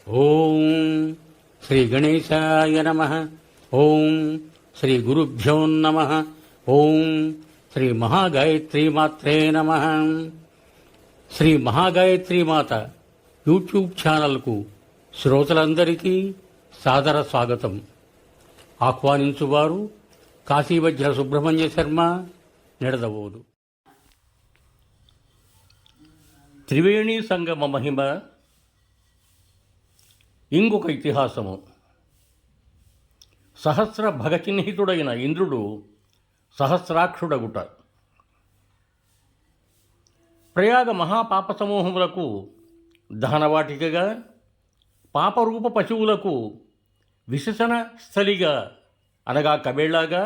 ఓం శ్రీ గణేశాయ నమః. ఓం శ్రీ గురుభ్యో నమః. ఓం శ్రీ మహాగాయత్రీమాత్రే నమః. శ్రీ మహాగాయత్రీమాత యూట్యూబ్ ఛానల్కు శ్రోతలందరికీ సాదర స్వాగతం. ఆహ్వానించువారు కాశీవజ్ర సుబ్రహ్మణ్య శర్మ, నిడదవోలు. త్రివేణీ సంగమ మహిమ ఇంకొక ఇతిహాసము. సహస్ర భగచిహ్నితుడైన ఇంద్రుడు సహస్రాక్షుడగుట. ప్రయాగ మహాపాప సమూహములకు దహనవాటికగా, పాపరూప పశువులకు విశసన స్థలిగా అనగా కబేళాగా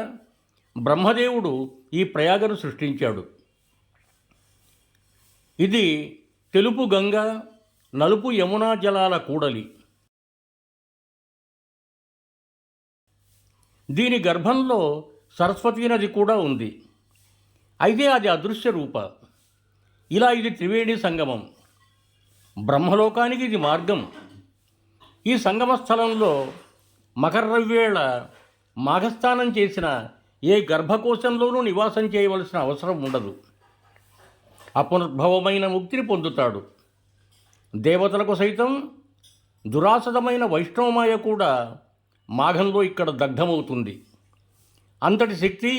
బ్రహ్మదేవుడు ఈ ప్రయాగను సృష్టించాడు. ఇది తెలుపు గంగ, నలుపు యమునా జలాల కూడలి. దీని గర్భంలో సరస్వతీ నది కూడా ఉంది. అయితే అది అదృశ్య రూప. ఇలా ఇది త్రివేణి సంగమం. బ్రహ్మలోకానికి ఇది మార్గం. ఈ సంగమ స్థలంలో మకరవ్వేళ మాఘస్నానం చేసిన ఏ గర్భకోశంలోనూ నివాసం చేయవలసిన అవసరం ఉండదు. అపునర్భవమైన ముక్తిని పొందుతాడు. దేవతలకు సైతం దురాసదమైన వైష్ణవమాయ కూడా మాఘంలో ఇక్కడ దగ్ధమవుతుంది. అంతటి శక్తి,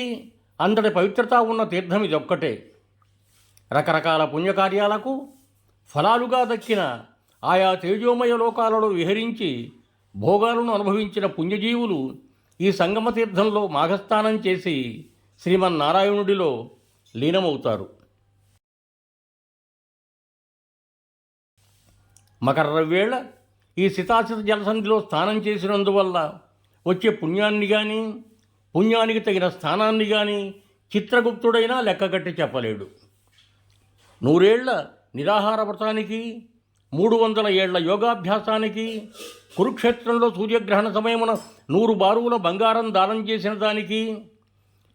అంతటి పవిత్రత ఉన్న తీర్థం ఇదొక్కటే. రకరకాల పుణ్యకార్యాలకు ఫలాలుగా దక్కిన ఆయా తేజోమయ లోకాలలో విహరించి భోగాలను అనుభవించిన పుణ్యజీవులు ఈ సంగమ తీర్థంలో మాఘస్నానం చేసి శ్రీమన్నారాయణుడిలో లీనమవుతారు. మకరవ్వేళ ఈ శితాశిత జలసంధిలో స్నానం చేసినందువల్ల వచ్చే పుణ్యాన్ని కానీ, పుణ్యానికి తగిన స్థానాన్ని కానీ చిత్రగుప్తుడైనా లెక్కగట్టి చెప్పలేడు. 100 ఏళ్ల నిరాహార వ్రతానికి, 300 ఏళ్ల యోగాభ్యాసానికి, కురుక్షేత్రంలో సూర్యగ్రహణ సమయమున 100 బారువుల బంగారం దానం చేసిన దానికి,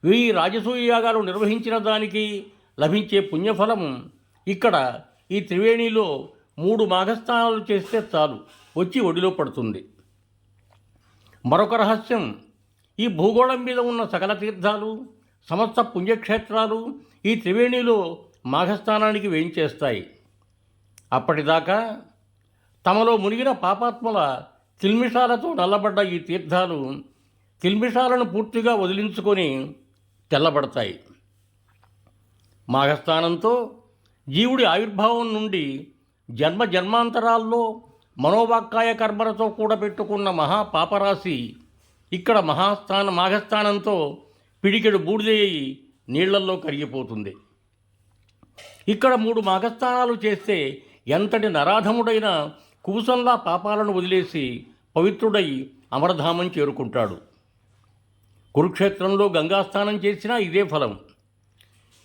1000 రాజసూయ యాగాలు నిర్వహించిన దానికి లభించే పుణ్యఫలం ఇక్కడ ఈ త్రివేణిలో 3 మాఘస్నానాలు చేస్తే చాలు వచ్చి ఒడిలో పడుతుంది. మరొక రహస్యం, ఈ భూగోళం మీద ఉన్న సకల తీర్థాలు, సమస్త పుణ్యక్షేత్రాలు ఈ త్రివేణిలో మాఘస్నానానికి వేయించేస్తాయి. అప్పటిదాకా తమలో మునిగిన పాపాత్మల కిల్మిషాలతో నల్లబడ్డ ఈ తీర్థాలు కిల్మిషాలను పూర్తిగా వదిలించుకొని తెల్లబడతాయి. మాఘస్నానంతో జీవుడి ఆవిర్భావం నుండి జన్మ జన్మాంతరాల్లో మనోవాక్కాయ కర్మలతో కూడబెట్టుకున్న మహాపాపరాశి ఇక్కడ మాఘస్నానంతో పిడికెడు బూడిదయ్యి నీళ్లల్లో కరిగిపోతుంది. ఇక్కడ 3 మాఘస్నానాలు చేస్తే ఎంతటి నరాధముడైన కుబుసంలా పాపాలను వదిలేసి పవిత్రుడై అమరధామం చేరుకుంటాడు. కురుక్షేత్రంలో గంగాస్నానం చేసినా ఇదే ఫలం.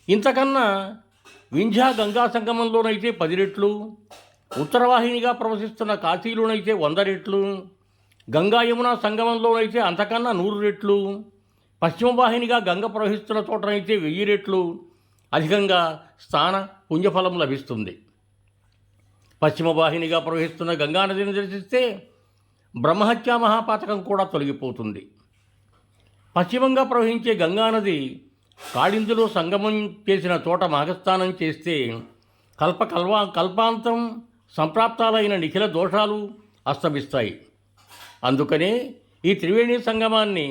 ఇంతకన్నా వింధ్యా గంగా సంగమంలోనైతే 10 రెట్లు, ఉత్తరవాహినిగా ప్రవహిస్తున్న కాశీలోనైతే 100 రెట్లు, గంగా యమునా సంగమంలోనైతే అంతకన్నా 100 రెట్లు, పశ్చిమవాహినిగా గంగ ప్రవహిస్తున్న చోటనైతే 1000 రెట్లు అధికంగా స్నాన పుణ్యఫలం లభిస్తుంది. పశ్చిమవాహినిగా ప్రవహిస్తున్న గంగానదిని దర్శిస్తే బ్రహ్మహత్యా మహాపాతకం కూడా తొలగిపోతుంది. పశ్చిమంగా ప్రవహించే గంగానది కాళిందులో సంగమం చేసిన చోట మాఘస్నానం చేస్తే కల్పాంతం సంప్రాప్తాలైన నిఖిల దోషాలు అస్తమిస్తాయి. అందుకనే ఈ త్రివేణి సంగమాన్ని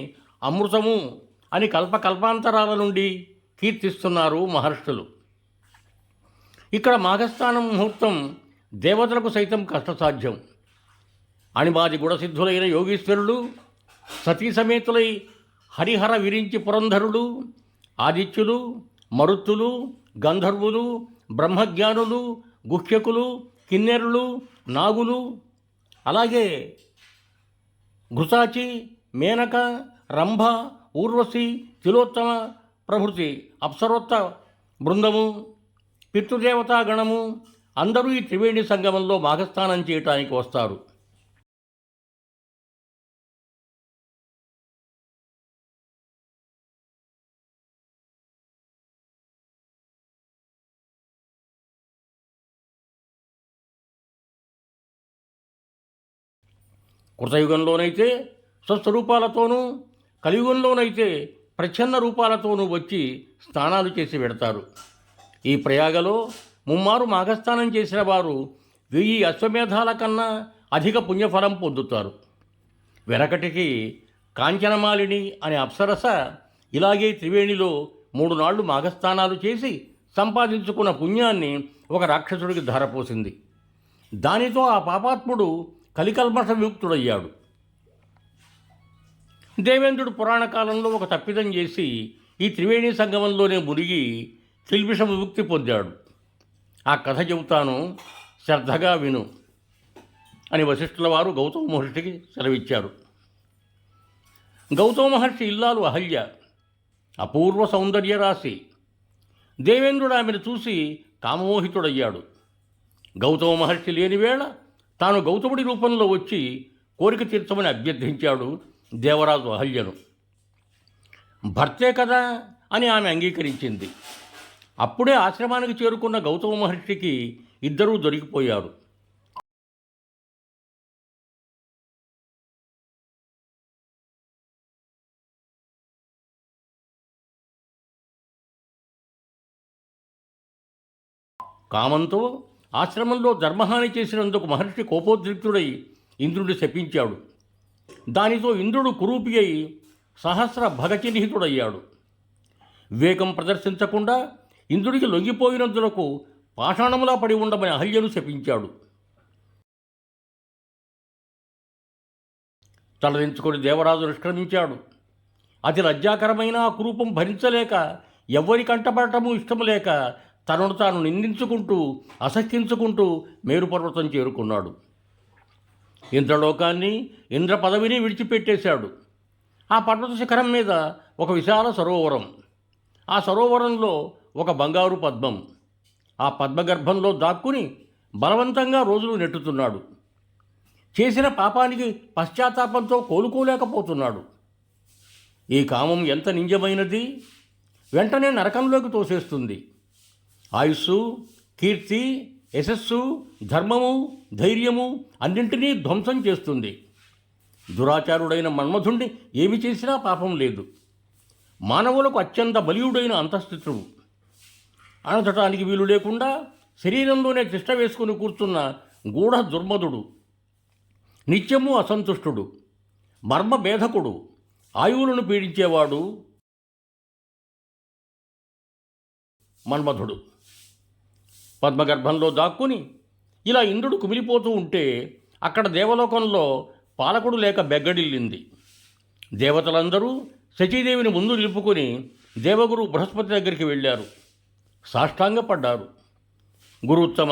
అమృతము అని కల్పాంతరాల నుండి కీర్తిస్తున్నారు మహర్షులు. ఇక్కడ మాఘస్నానం ముహూర్తం దేవతలకు సైతం కష్టసాధ్యం. అణిమాది గుణసిద్ధులైన యోగీశ్వరులు, సతీ సమేతులై హరిహర విరించి పురంధరులు, ఆదిత్యులు, మరుత్తులు, గంధర్వులు, బ్రహ్మజ్ఞానులు, గుహ్యకులు, కిన్నెరులు, నాగులు, అలాగే ఘృతాచి, మేనక, రంభ, ఊర్వశి, తిలోత్తమ ప్రభృతి అప్సరోత్త బృందము, పితృదేవతా గణము అందరూ ఈ త్రివేణి సంగమంలో మాఘస్నానం చేయటానికి వస్తారు. కృతయుగంలోనైతే స్వస్వరూపాలతోనూ, కలియుగంలోనైతే ప్రచ్ఛన్న రూపాలతోనూ వచ్చి స్నానాలు చేసి పెడతారు. ఈ ప్రయాగలో ముమ్మారు మాఘస్నానం చేసిన వారు 1000 అశ్వమేధాల కన్నా అధిక పుణ్యఫలం పొందుతారు. వెనకటికి కాంచనమాలిని అనే అప్సరస ఇలాగే త్రివేణిలో 3 నాళ్లు మాఘస్నానాలు చేసి సంపాదించుకున్న పుణ్యాన్ని ఒక రాక్షసుడికి ధారపోసింది. దానితో ఆ పాపాత్ముడు కలికల్మష విముక్తుడయ్యాడు. దేవేంద్రుడు పురాణ కాలంలో ఒక తప్పిదం చేసి ఈ త్రివేణి సంగమంలోనే మునిగి కిల్బిష విముక్తి పొందాడు. ఆ కథ చెబుతాను, శ్రద్ధగా విను అని వశిష్ఠుల వారు గౌతమ మహర్షికి సెలవిచ్చారు. గౌతమ మహర్షి ఇల్లాలు అహల్య అపూర్వ సౌందర్య రాశి. దేవేంద్రుడు ఆమెను చూసి కామమోహితుడయ్యాడు. గౌతమ మహర్షి లేని వేళ తాను గౌతముడి రూపంలో వచ్చి కోరిక తీర్చమని అభ్యర్థించాడు దేవరాజు అహల్యను. భర్తే కదా అని ఆమె అంగీకరించింది. అప్పుడే ఆశ్రమానికి చేరుకున్న గౌతమ మహర్షికి ఇద్దరూ దొరికిపోయారు. కామంతో ఆశ్రమంలో ధర్మహాని చేసినందుకు మహర్షి కోపోద్రిక్తుడై ఇంద్రుడిని శపించాడు. దానితో ఇంద్రుడు కురూపి అయి సహస్ర భగచిహ్నితుడయ్యాడు. వివేకం ప్రదర్శించకుండా ఇంద్రుడికి లొంగిపోయినందులకు పాషాణములా పడి ఉండమని అహల్యను శపించాడు. తలదించుకొని దేవరాజు నిష్క్రమించాడు. అతి లజ్జాకరమైన ఆ కురూపం భరించలేక ఎవ్వరి కంటపడటము ఇష్టము లేక తనను తాను నిందించుకుంటూ అసహ్యించుకుంటూ మేరుపర్వతం చేరుకున్నాడు. ఇంద్రలోకాన్ని, ఇంద్ర పదవిని విడిచిపెట్టేశాడు. ఆ పర్వత శిఖరం మీద ఒక విశాల సరోవరం. ఆ సరోవరంలో ఒక బంగారు పద్మం. ఆ పద్మగర్భంలో దాక్కుని బలవంతంగా రోజులు నెట్టుతున్నాడు. చేసిన పాపానికి పశ్చాత్తాపంతో కోలుకోలేకపోతున్నాడు. ఈ కామం ఎంత నింజమైనది, వెంటనే నరకంలోకి తోసేస్తుంది. ఆయుస్సు, కీర్తి, యశస్సు, ధర్మము, ధైర్యము అన్నింటినీ ధ్వంసం చేస్తుంది. దురాచారుడైన మన్మధుణ్ణి ఏమి చేసినా పాపం లేదు. మానవులకు అత్యంత బలీయుడైన అంతఃస్థితుడు. అణచటానికి వీలు లేకుండా శరీరంలోనే తిష్ట వేసుకుని కూర్చున్న గూఢ దుర్మధుడు, నిత్యము అసంతుష్టుడు, మర్మభేదకుడు, ఆయువులను పీడించేవాడు మన్మధుడు. పద్మగర్భంలో దాక్కుని ఇలా ఇంద్రుడు కుమిలిపోతూ ఉంటే అక్కడ దేవలోకంలో పాలకుడు లేక బెగ్గడిల్లింది. దేవతలందరూ శచీదేవిని ముందు నిలుపుకొని దేవగురు బృహస్పతి దగ్గరికి వెళ్ళారు. సాష్టాంగపడ్డారు. గురుత్తమ,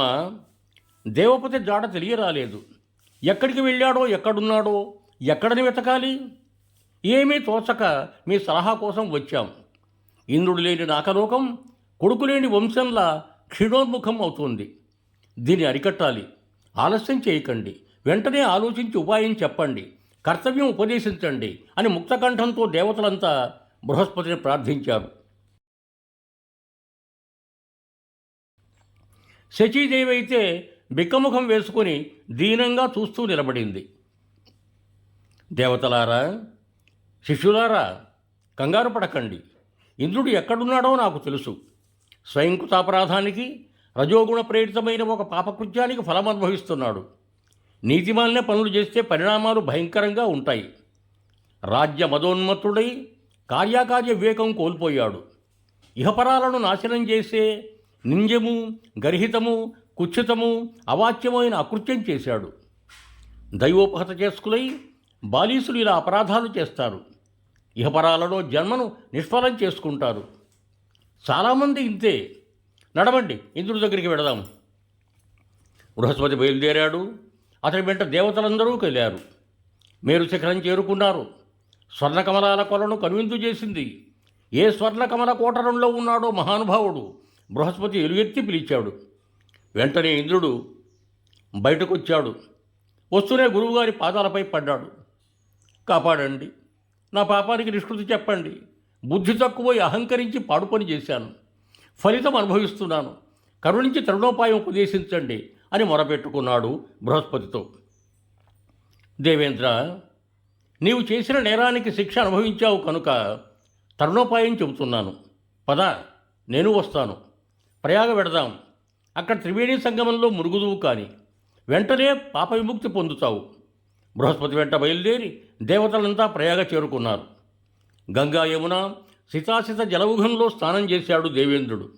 దేవపతి జాడ తెలియరాలేదు. ఎక్కడికి వెళ్ళాడో, ఎక్కడున్నాడో, ఎక్కడని వెతకాలి? ఏమీ తోచక మీ సలహా కోసం వచ్చాం. ఇంద్రుడు లేని నాకలోకం కొడుకు లేని వంశంలా క్షీణోన్ముఖం అవుతుంది. దీన్ని అరికట్టాలి. ఆలస్యం చేయకండి. వెంటనే ఆలోచించి ఉపాయం చెప్పండి. కర్తవ్యం ఉపదేశించండి అని ముక్తకంఠంతో దేవతలంతా బృహస్పతిని ప్రార్థించారు. శచీదేవి అయితే బిక్కముఖం వేసుకొని దీనంగా చూస్తూ నిలబడింది. దేవతలారా, శిష్యులారా, కంగారు పడకండి. ఇంద్రుడు ఎక్కడున్నాడో నాకు తెలుసు. స్వయంకృతాపరాధానికి, రజోగుణ ప్రేరితమైన ఒక పాపకృత్యానికి ఫలం అనుభవిస్తున్నాడు. నీతిమాలిన పనులు చేస్తే పరిణామాలు భయంకరంగా ఉంటాయి. రాజ్య మదోన్మత్తుడై కార్యాకార్య వివేకం కోల్పోయాడు. ఇహపరాలను నాశనం చేసే నింజము, గర్హితము, కుత్సితము, అవాచ్యమైన అకృత్యం చేశాడు. దైవోపహత చేసుకులై బాలీసులు ఇలా అపరాధాలు చేస్తారు. ఇహపరాలలో జన్మను నిష్ఫలం చేసుకుంటారు. చాలామంది ఇంతే. నడవండి, ఇంద్రుడి దగ్గరికి వెడదాం. బృహస్పతి బయలుదేరాడు. అతని వెంట దేవతలందరూ కలిశారు. మేరు శిఖరం చేరుకున్నారు. స్వర్ణకమలాల కొలను కనువిందు చేసింది. ఏ స్వర్ణకమల కోటరంలో ఉన్నాడో మహానుభావుడు బృహస్పతి ఎలుగెత్తి పిలిచాడు. వెంటనే ఇంద్రుడు బయటకొచ్చాడు. వస్తూనే గురువుగారి పాదాలపై పడ్డాడు. కాపాడండి, నా పాపానికి నిష్కృతి చెప్పండి. బుద్ధి తక్కువై అహంకరించి పాడు పని చేశాను. ఫలితం అనుభవిస్తున్నాను. కరుణించి తరుణోపాయం ఉపదేశించండి అని మొరపెట్టుకున్నాడు బృహస్పతితో. దేవేంద్ర, నీవు చేసిన నేరానికి శిక్ష అనుభవించావు కనుక తరుణోపాయం చెబుతున్నాను. పద, నేను వస్తాను. ప్రయాగ వెడదాం. అక్కడ త్రివేణి సంగమంలో మురుగుదువు కాని వెంటనే పాప విముక్తి పొందుతావు. బృహస్పతి వెంట బయలుదేరి దేవతలంతా ప్రయాగ చేరుకున్నారు. గంగా యమున శితాశిత జలవుఘంలో స్నానం చేశాడు దేవేంద్రుడు.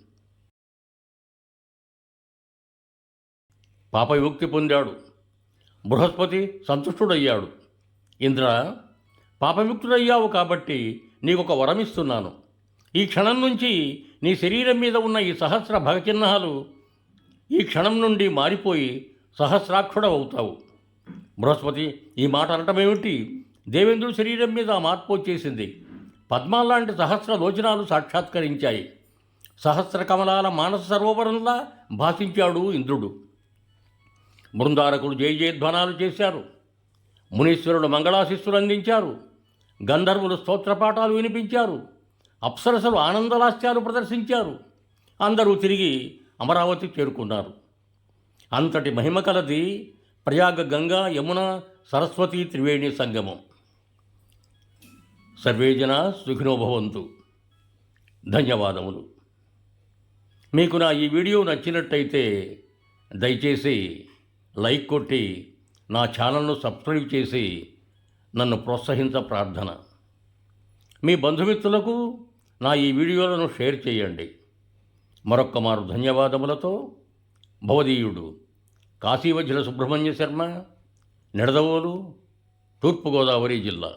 పాప విముక్తి పొందాడు. బృహస్పతి సంతుష్టుడయ్యాడు. ఇంద్ర, పాపవిముక్తుడయ్యావు కాబట్టి నీకొక వరమిస్తున్నాను. ఈ క్షణం నుంచి నీ శరీరం మీద ఉన్న ఈ సహస్ర భగచిహ్నాలు ఈ క్షణం నుండి మారిపోయి సహస్రాక్షుడవుతావు. బృహస్పతి ఈ మాట అనటమేమిటి? దేవేంద్రుడి శరీరం మీద ఆ మార్పు వచ్చేసింది. పద్మాల్లాంటి సహస్ర లోచనాలు సాక్షాత్కరించాయి. సహస్ర కమలాల మానస సరోవరంలా భాషించాడు ఇంద్రుడు. బృందారకులు జయ జయధ్వనాలు చేశారు. మునీశ్వరుడు మంగళాశిస్సులు అందించారు. గంధర్వులు స్తోత్రపాఠాలు వినిపించారు. అప్సరసలు ఆనందలాస్యాలు ప్రదర్శించారు. అందరూ తిరిగి అమరావతి చేరుకున్నారు. అంతటి మహిమ కలది ప్రయాగ గంగా యమున సరస్వతి త్రివేణి సంగమం. సర్వే జనా సుఖినో భవంతు. ధన్యవాదములు. మీకు నా ఈ వీడియో నచ్చినట్టయితే దయచేసి లైక్ కొట్టి నా ఛానల్ను సబ్స్క్రైబ్ చేసి నన్ను ప్రోత్సహించ ప్రార్థన. మీ బంధుమిత్రులకు నా ఈ వీడియోలను షేర్ చేయండి. మరొక్క మారు ధన్యవాదములతో భవదీయుడు కాశీవజ్ర సుబ్రహ్మణ్య శర్మ, నిడదవోలు, తూర్పుగోదావరి జిల్లా.